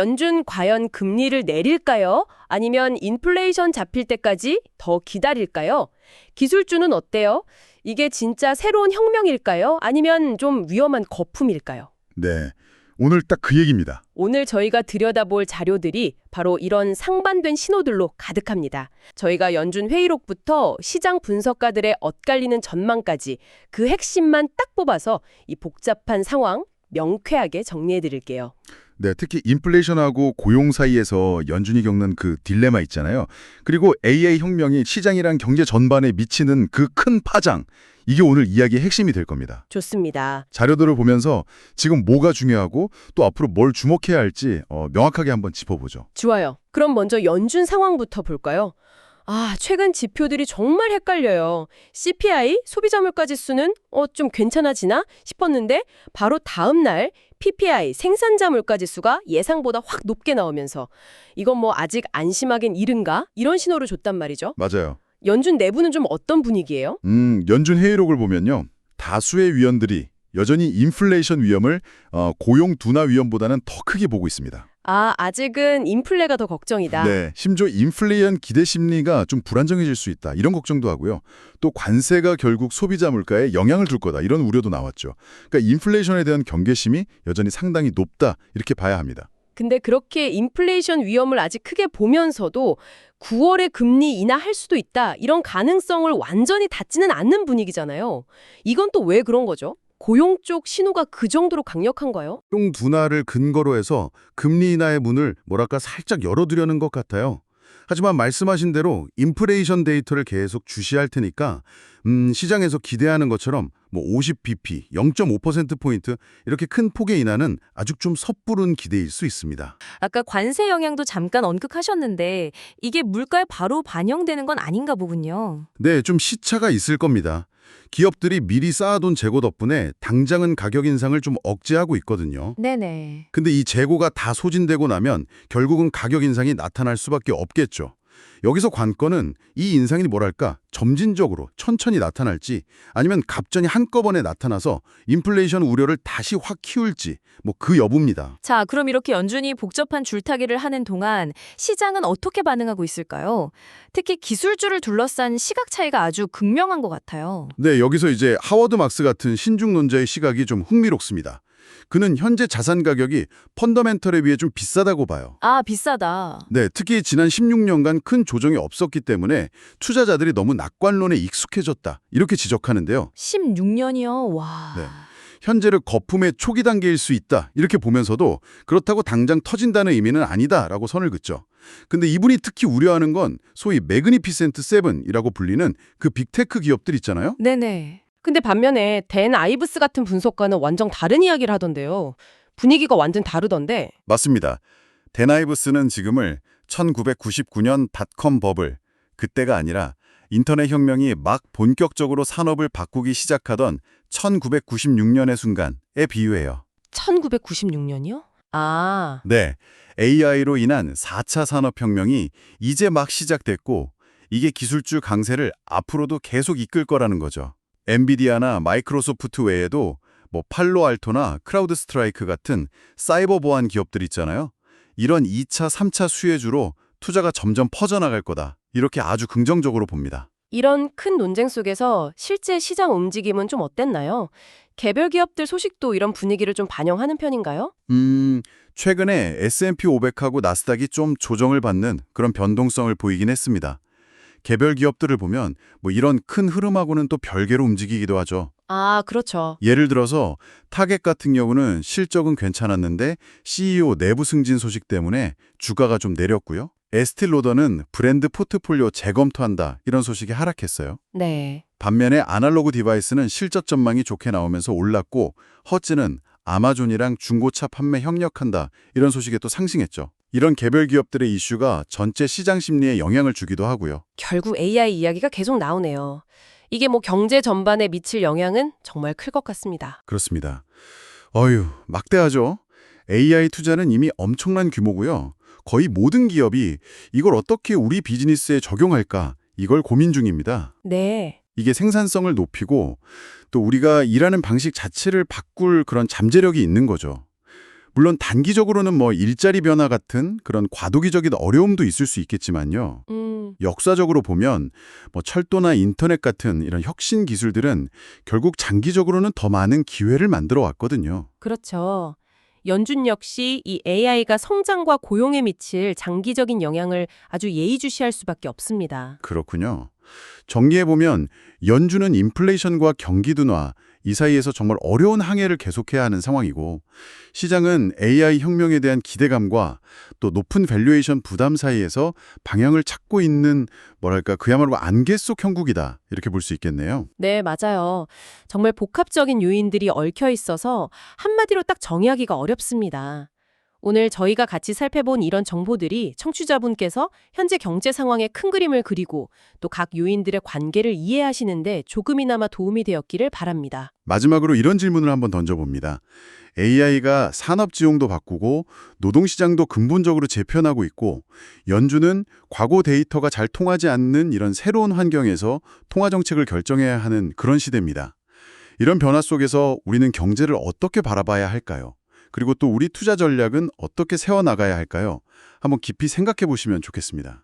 연준 과연 금리를 내릴까요? 아니면 인플레이션 잡힐 때까지 더 기다릴까요? 기술주는 어때요? 이게 진짜 새로운 혁명일까요? 아니면 좀 위험한 거품일까요? 네, 오늘 딱 그 얘기입니다. 오늘 저희가 들여다볼 자료들이 바로 이런 상반된 신호들로 가득합니다. 저희가 연준 회의록부터 시장 분석가들의 엇갈리는 전망까지 그 핵심만 딱 뽑아서 이 복잡한 상황 명쾌하게 정리해드릴게요. 네, 특히 인플레이션하고 고용 사이에서 연준이 겪는 그 딜레마 있잖아요. 그리고 AI 혁명이 시장이랑 경제 전반에 미치는 그 큰 파장, 이게 오늘 이야기의 핵심이 될 겁니다. 좋습니다. 자료들을 보면서 지금 뭐가 중요하고 또 앞으로 뭘 주목해야 할지 명확하게 한번 짚어보죠. 좋아요. 그럼 먼저 연준 상황부터 볼까요? 최근 지표들이 정말 헷갈려요. CPI, 소비자 물가 지수는 좀 괜찮아지나 싶었는데 바로 다음 날 PPI, 생산자 물가 지수가 예상보다 확 높게 나오면서 이건 뭐 아직 안심하긴 이른가? 이런 신호를 줬단 말이죠. 맞아요. 연준 내부는 좀 어떤 분위기예요? 연준 회의록을 보면요. 다수의 위원들이 여전히 인플레이션 위험을 고용 둔화 위험보다는 더 크게 보고 있습니다. 아직은 인플레가 더 걱정이다. 네, 심지어 인플레이션 기대 심리가 좀 불안정해질 수 있다. 이런 걱정도 하고요. 또 관세가 결국 소비자 물가에 영향을 줄 거다. 이런 우려도 나왔죠. 그러니까 인플레이션에 대한 경계심이 여전히 상당히 높다. 이렇게 봐야 합니다. 근데 그렇게 인플레이션 위험을 아직 크게 보면서도 9월에 금리 인하할 수도 있다. 이런 가능성을 완전히 닫지는 않는 분위기잖아요. 이건 또 왜 그런 거죠? 고용 쪽 신호가 그 정도로 강력한가요? 고용 둔화를 근거로 해서 금리 인하의 문을 살짝 열어두려는 것 같아요. 하지만 말씀하신 대로 인플레이션 데이터를 계속 주시할 테니까 시장에서 기대하는 것처럼 50bp, 0.5%포인트 이렇게 큰 폭의 인하는 아직 좀 섣부른 기대일 수 있습니다. 아까 관세 영향도 잠깐 언급하셨는데 이게 물가에 바로 반영되는 건 아닌가 보군요. 네, 좀 시차가 있을 겁니다. 기업들이 미리 쌓아둔 재고 덕분에 당장은 가격 인상을 좀 억제하고 있거든요. 네네. 근데 이 재고가 다 소진되고 나면 결국은 가격 인상이 나타날 수밖에 없겠죠. 여기서 관건은 이 인상이 점진적으로 천천히 나타날지 아니면 갑자기 한꺼번에 나타나서 인플레이션 우려를 다시 확 키울지 그 여부입니다. 자, 그럼 이렇게 연준이 복잡한 줄타기를 하는 동안 시장은 어떻게 반응하고 있을까요? 특히 기술주를 둘러싼 시각 차이가 아주 극명한 것 같아요. 네, 여기서 이제 하워드 막스 같은 신중론자의 시각이 좀 흥미롭습니다. 그는 현재 자산 가격이 펀더멘털에 비해 좀 비싸다고 봐요. 비싸다. 네, 특히 지난 16년간 큰 조정이 없었기 때문에 투자자들이 너무 낙관론에 익숙해졌다. 이렇게 지적하는데요. 16년이요? 와. 네. 현재를 거품의 초기 단계일 수 있다. 이렇게 보면서도 그렇다고 당장 터진다는 의미는 아니다라고 선을 긋죠. 근데 이분이 특히 우려하는 건 소위 매그니피센트 세븐이라고 불리는 그 빅테크 기업들 있잖아요. 네네. 근데 반면에 댄 아이브스 같은 분석가는 완전 다른 이야기를 하던데요. 분위기가 완전 다르던데. 맞습니다. 데나이브스는 지금을 1999년 닷컴 버블, 그때가 아니라 인터넷 혁명이 막 본격적으로 산업을 바꾸기 시작하던 1996년의 순간에 비유해요. 1996년이요? 네, AI로 인한 4차 산업혁명이 이제 막 시작됐고 이게 기술주 강세를 앞으로도 계속 이끌 거라는 거죠. 엔비디아나 마이크로소프트 외에도 팔로알토나 크라우드 스트라이크 같은 사이버 보안 기업들 있잖아요. 이런 2차, 3차 수혜주로 투자가 점점 퍼져나갈 거다. 이렇게 아주 긍정적으로 봅니다. 이런 큰 논쟁 속에서 실제 시장 움직임은 좀 어땠나요? 개별 기업들 소식도 이런 분위기를 좀 반영하는 편인가요? 최근에 S&P 500하고 나스닥이 좀 조정을 받는 그런 변동성을 보이긴 했습니다. 개별 기업들을 보면 이런 큰 흐름하고는 또 별개로 움직이기도 하죠. 그렇죠. 예를 들어서 타겟 같은 경우는 실적은 괜찮았는데 CEO 내부 승진 소식 때문에 주가가 좀 내렸고요. 에스틸로더는 브랜드 포트폴리오 재검토한다 이런 소식이 하락했어요. 네. 반면에 아날로그 디바이스는 실적 전망이 좋게 나오면서 올랐고 허츠는 아마존이랑 중고차 판매 협력한다 이런 소식에 또 상승했죠. 이런 개별 기업들의 이슈가 전체 시장 심리에 영향을 주기도 하고요. 결국 AI 이야기가 계속 나오네요. 이게 경제 전반에 미칠 영향은 정말 클 것 같습니다. 그렇습니다. 막대하죠. AI 투자는 이미 엄청난 규모고요. 거의 모든 기업이 이걸 어떻게 우리 비즈니스에 적용할까 이걸 고민 중입니다. 네. 이게 생산성을 높이고 또 우리가 일하는 방식 자체를 바꿀 그런 잠재력이 있는 거죠. 물론 단기적으로는 뭐 일자리 변화 같은 그런 과도기적인 어려움도 있을 수 있겠지만요. 역사적으로 보면 뭐 철도나 인터넷 같은 이런 혁신 기술들은 결국 장기적으로는 더 많은 기회를 만들어 왔거든요. 그렇죠. 연준 역시 이 AI가 성장과 고용에 미칠 장기적인 영향을 아주 예의주시할 수밖에 없습니다. 그렇군요. 정리해보면 연준은 인플레이션과 경기 둔화 이 사이에서 정말 어려운 항해를 계속해야 하는 상황이고 시장은 AI 혁명에 대한 기대감과 또 높은 밸류에이션 부담 사이에서 방향을 찾고 있는 뭐랄까 그야말로 안개 속 형국이다 이렇게 볼 수 있겠네요. 네, 맞아요. 정말 복합적인 요인들이 얽혀 있어서 한마디로 딱 정의하기가 어렵습니다. 오늘 저희가 같이 살펴본 이런 정보들이 청취자분께서 현재 경제 상황의 큰 그림을 그리고 또 각 요인들의 관계를 이해하시는데 조금이나마 도움이 되었기를 바랍니다. 마지막으로 이런 질문을 한번 던져봅니다. AI가 산업 지형도 바꾸고 노동시장도 근본적으로 재편하고 있고 연준은 과거 데이터가 잘 통하지 않는 이런 새로운 환경에서 통화 정책을 결정해야 하는 그런 시대입니다. 이런 변화 속에서 우리는 경제를 어떻게 바라봐야 할까요? 그리고 또 우리 투자 전략은 어떻게 세워나가야 할까요? 한번 깊이 생각해 보시면 좋겠습니다.